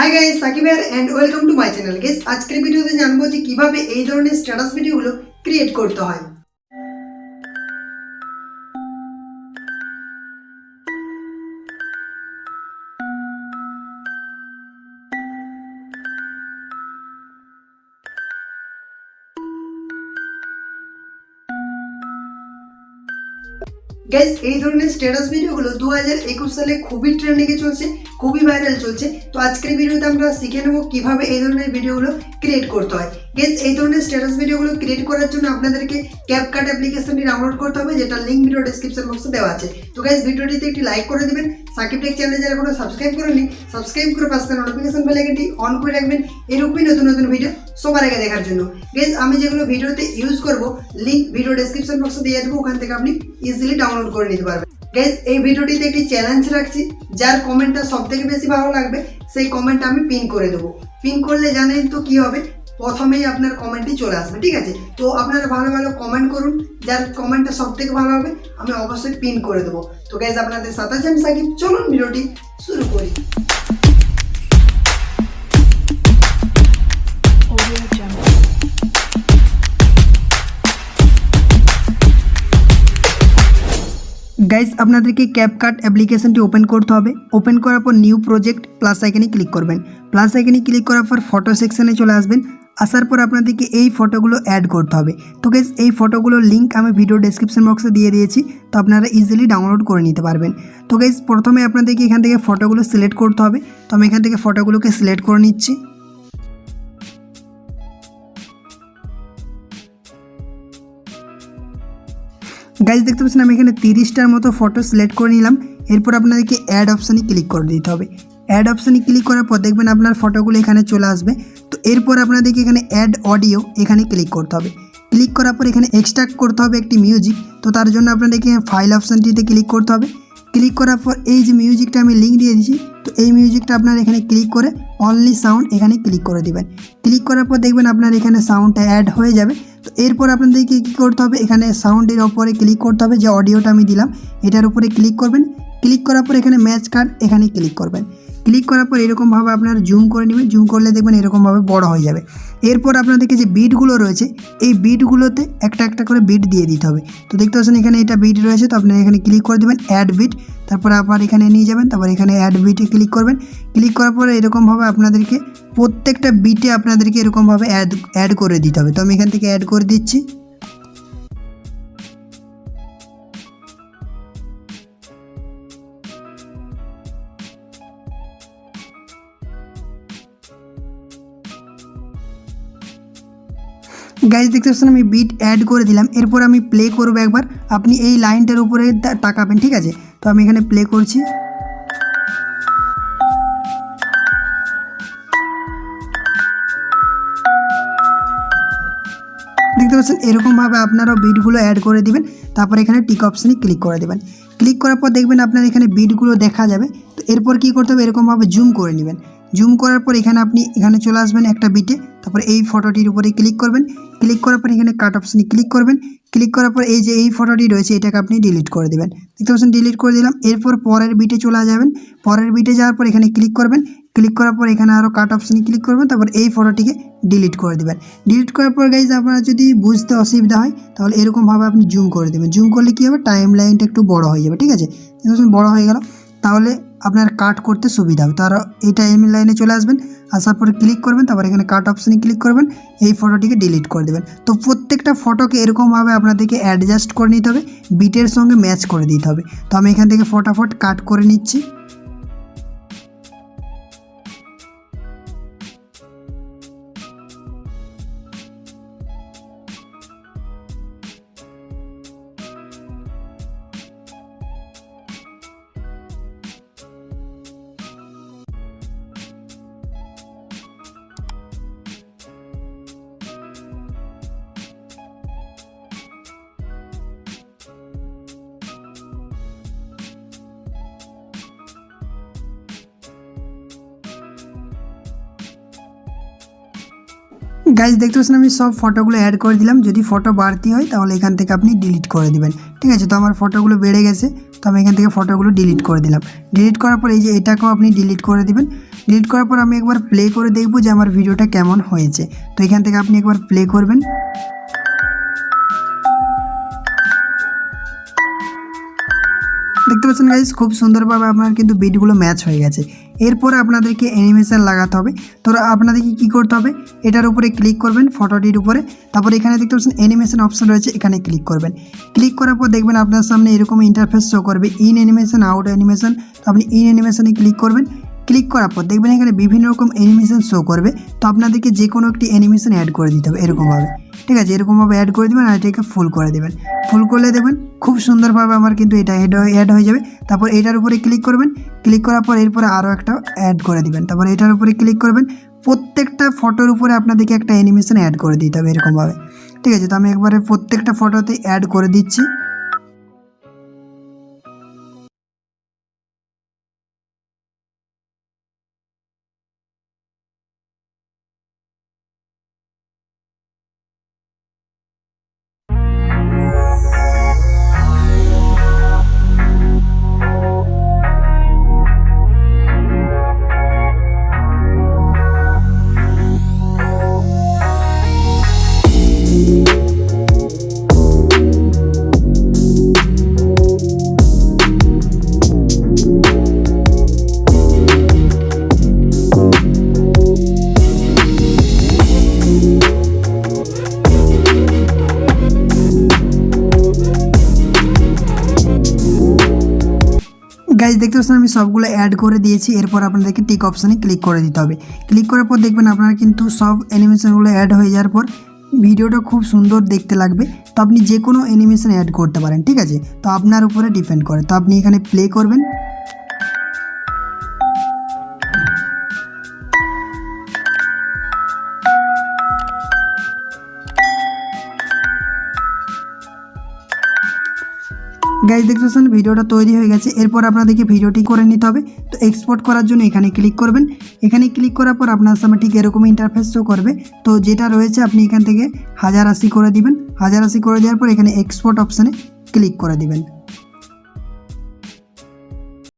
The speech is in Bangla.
High guys Sakib and welcome to my channel. Guys आजকের ভিডিওতে জানবো যে কিভাবে এই ধরনের স্ট্যাটাস ভিডিওগুলো ক্রিয়েট করতে হয়। गाइस এই ধরনের স্ট্যাটাস ভিডিওগুলো 2021 সালে খুবই ট্রেন্ডিংয়ে চলছে, খুবই ভাইরাল চলছে। তো আজকের ভিডিওতে আমরা শিখে নেব কিভাবে এই ধরনের ভিডিওগুলো ক্রিয়েট করতে হয়। গাইস এই ধরনের স্ট্যাটাস ভিডিওগুলো ক্রিয়েট করার জন্য আপনাদেরকে ক্যাপকাট অ্যাপ্লিকেশনটি ডাউনলোড করতে হবে, যেটা লিংক ভিডিও ডেসক্রিপশন বক্সে দেওয়া আছে। তো গাইস ভিডিওটিতে একটি লাইক করে দিবেন, সাকিব টেক চ্যানেলে যারা এখনো সাবস্ক্রাইব করেননি সাবস্ক্রাইব করে পাশে নোটিফিকেশন বেল আইকনটি অন করে রাখবেন এরকমই নতুন নতুন ভিডিও সবার আগে দেখার জন্য। গাইস আমি যেগুলো ভিডিওতে ইউজ করব লিংক ভিডিও ডেসক্রিপশন বক্সে দিয়ে দেবো, ওখান থেকে আপনি ইজিলি ডাউনলোড করে নিতে পারবেন। গাইস এই ভিডিওটিতে একটি চ্যালেঞ্জ রাখছি, যার কমেন্টটা সবথেকে বেশি ভালো লাগবে সেই কমেন্টটা আমি পিন করে দেবো। পিন করলে জানেন তো কি হবে, প্রথমেই আপনার কমেন্টটি চলে আসবে, ঠিক আছে? তো আপনারা ভালো ভালো কমেন্ট করুন, যার কমেন্টটা সবথেকে ভালো হবে আমি অবশ্যই পিন করে দেবো। তো গাইস আপনাদের সাথে আছি আমি সাকিব, চলুন ভিডিওটি শুরু করি। গাইস আপনাদেরকে ক্যাপকাট অ্যাপ্লিকেশনটি ওপেন করতে হবে। ওপেন করার পর নিউ প্রজেক্ট প্লাস আইকনে ক্লিক করবেন। প্লাস আইকনে ক্লিক করার পর ফটো সেকশনে চলে আসবেন। আসার পর আপনাদেরকে এই ফটোগুলো অ্যাড করতে হবে। তো গাইস এই ফটোগুলোর লিঙ্ক আমি ভিডিও ডেসক্রিপশন বক্সে দিয়ে দিয়েছি, তো আপনারা ইজিলি ডাউনলোড করে নিতে পারবেন। তো গাইস প্রথমে আপনাদেরকে এখান থেকে ফটোগুলো সিলেক্ট করতে হবে। তো আমি এখান থেকে ফটোগুলোকে সিলেক্ট করে নিচ্ছি। গাইস দেখতে পাচ্ছেন আমি এখানে 30টার মতো ফটো সিলেক্ট করে নিলাম। এরপর আপনাদেরকে অ্যাড অপশানে ক্লিক করে দিতে হবে। অ্যাড অপশানে ক্লিক করার পর দেখবেন আপনার ফটোগুলো এখানে চলে আসবে। তো এরপর আপনাদেরকে এখানে অ্যাড অডিও এখানে ক্লিক করতে হবে। ক্লিক করার পর এখানে এক্সট্রাক্ট করতে হবে একটি মিউজিক। তো তার জন্য আপনাদেরকে ফাইল অপশানটিতে ক্লিক করতে হবে। ক্লিক করার পর এই যে মিউজিকটা আমি লিঙ্ক দিয়ে দিচ্ছি, তো এই মিউজিকটা আপনারা এখানে ক্লিক করে অনলি সাউন্ড এখানে ক্লিক করে দিবেন। ক্লিক করার পর দেখবেন আপনার এখানে সাউন্ডটা অ্যাড হয়ে যাবে। তো এরপর আপনাদেরকে কী করতে হবে, এখানে সাউন্ডের ওপরে ক্লিক করতে হবে, যে অডিওটা আমি দিলাম এটার উপরে ক্লিক করবেন। ক্লিক করার পর এখানে ম্যাচ কার্ড এখানে ক্লিক করবেন। ক্লিক করার পর এরকমভাবে আপনারা জুম করে নেবেন। জুম করলে দেখবেন এরকমভাবে বড় হয়ে যাবে। এরপর আপনাদেরকে যে বিটগুলো রয়েছে এই বিটগুলোতে একটা একটা করে বিট দিয়ে দিতে হবে। তো দেখতে পাচ্ছেন এখানে এটা বিট রয়েছে, তো আপনারা এখানে ক্লিক করে দেবেন অ্যাড বিট। তারপর আবার এখানে নিয়ে যাবেন, তারপর এখানে অ্যাড বিটে ক্লিক করবেন। ক্লিক করার পরে এরকমভাবে আপনাদেরকে প্রত্যেকটা বিটে আপনাদেরকে এরকমভাবে অ্যাড করে দিতে হবে। তো আমি এখান থেকে অ্যাড করে দিচ্ছি। গাইজ দেখতে পাচ্ছেন আমি বিট অ্যাড করে দিলাম। এরপর আমি প্লে করবো একবার, আপনি এই লাইনটার উপরে তাকাবেন, ঠিক আছে? তো আমি এখানে প্লে করছি। দেখতে পাচ্ছেন এরকমভাবে আপনারাও বিটগুলো অ্যাড করে দিবেন। তারপর এখানে টিক অপশানে ক্লিক করে দেবেন। ক্লিক করার পর দেখবেন আপনার এখানে বিটগুলো দেখা যাবে। তো এরপর কী করতে হবে, এরকমভাবে জুম করে নেবেন। জুম করার পর এখানে আপনি এখানে চলে আসবেন একটা বিটে, তারপর এই ফটোটির উপরে ক্লিক করবেন। ক্লিক করার পর এখানে কাট অপশানে ক্লিক করবেন। ক্লিক করার পর এই যে এই ফটোটি রয়েছে এটাকে আপনি ডিলিট করে দেবেন। দেখতে পাচ্ছেন ডিলিট করে দিলাম। এরপর পরের বিটে চলে যাবেন। পরের বিটে যাওয়ার পর এখানে ক্লিক করবেন। ক্লিক করার পর এখানে আরও কাট অপশানে ক্লিক করবেন, তারপর এই ফটোটিকে ডিলিট করে দেবেন। ডিলিট করার পর গাইজ আপনারা যদি বুঝতে অসুবিধা হয় তাহলে এরকমভাবে আপনি জুম করে দেবেন। জুম করলে কী হবে, টাইম লাইনটা একটু বড় হয়ে যাবে, ঠিক আছে? দেখুন বড় হয়ে গেল, তাহলে আপনার কাট করতে সুবিধা হবে। তো আর এই টাইম লাইনে চলে আসবেন, আসার পরে ক্লিক করবেন, তারপর এখানে কাট অপশানে ক্লিক করবেন, এই ফটোটিকে ডিলিট করে দেবেন। তো প্রত্যেকটা ফটোকে এরকমভাবে আপনাদেরকে অ্যাডজাস্ট করে নিতে হবে, বিটের সঙ্গে ম্যাচ করে দিতে হবে। তো আমি এখান থেকে ফটাফট কাট করে নিচ্ছি। গাইজ দেখতে পাচ্ছেন আমি সব ফটোগুলো অ্যাড করে দিলাম। যদি ফটো বাড়তি হয় তাহলে এখান থেকে আপনি ডিলিট করে দিবেন, ঠিক আছে? তো আমার ফটোগুলো বেড়ে গেছে, তো আমি এখান থেকে ফটোগুলো ডিলিট করে দিলাম। ডিলিট করার পর এই যে এটাকেও আপনি ডিলিট করে দিবেন। ডিলিট করার পর আমি একবার প্লে করে দেখব যে আমার ভিডিওটা কেমন হয়েছে। তো এখান থেকে আপনি একবার প্লে করবেন। দেখতে পাচ্ছেন গাইস খুব সুন্দরভাবে আপনার কিন্তু বিটগুলো ম্যাচ হয়ে গেছে। এরপরে আপনাদেরকে অ্যানিমেশন লাগাতে হবে। তো আপনাদেরকে কী করতে হবে, এটার উপরে ক্লিক করবেন ফটোটির উপরে, তারপর এখানে দেখতে পাচ্ছেন অ্যানিমেশন অপশন রয়েছে, এখানে ক্লিক করবেন। ক্লিক করার পর দেখবেন আপনার সামনে এরকম ইন্টারফেস শো করবে, ইন অ্যানিমেশন, আউট অ্যানিমেশন। তো আপনি ইন অ্যানিমেশনে ক্লিক করবেন। ক্লিক করার পর দেখবেন এখানে বিভিন্ন রকম অ্যানিমেশন শো করবে। তো আপনাদেরকে যে কোনো একটি অ্যানিমেশন অ্যাড করে দিতে হবে এরকমভাবে, ঠিক আছে। এরকমভাবে অ্যাড করে দেবেন আর এটাকে ফুল করে দেবেন। ফুল করলে দেবেন খুব সুন্দরভাবে আমার কিন্তু এটা অ্যাড হয়ে যাবে। তারপর এটার উপরে ক্লিক করবেন। ক্লিক করার পর এরপরে আরও একটা অ্যাড করে দিবেন। তারপর এটার উপরে ক্লিক করবেন। প্রত্যেকটা ফটোর উপরে আপনাদেরকে একটা অ্যানিমেশন অ্যাড করে দিতে হবে এরকমভাবে, ঠিক আছে। তো আমি একবারে প্রত্যেকটা ফটোতে অ্যাড করে দিচ্ছি। গাইজ দেখতে পাচ্ছেন আমি সবগুলো অ্যাড করে দিয়েছি। এরপর আপনাদেরকে টিক অপশানে ক্লিক করে দিতে হবে। ক্লিক করার পর দেখবেন আপনারা কিন্তু সব অ্যানিমেশনগুলো অ্যাড হয়ে যাওয়ার পর ভিডিওটা খুব সুন্দর দেখতে লাগবে। তো আপনি যে কোনো অ্যানিমেশন অ্যাড করতে পারেন, ঠিক আছে। তো আপনার উপরে ডিপেন্ড করে। তো আপনি এখানে প্লে করবেন। গাইজ দেখতে পাচ্ছেন ভিডিওটা তৈরি হয়ে গেছে। এরপর আপনাদেরকে ভিডিওটি করে নিতে হবে। তো এক্সপোর্ট করার জন্য এখানে ক্লিক করবেন। এখানে ক্লিক করার পর আপনার সামনে ঠিক এরকম ইন্টারফেস শো করবে। তো যেটা রয়েছে আপনি এখান থেকে 1080 করে দিবেন। 1080 করে দেওয়ার পর এখানে এক্সপোর্ট অপশানে ক্লিক করে দিবেন।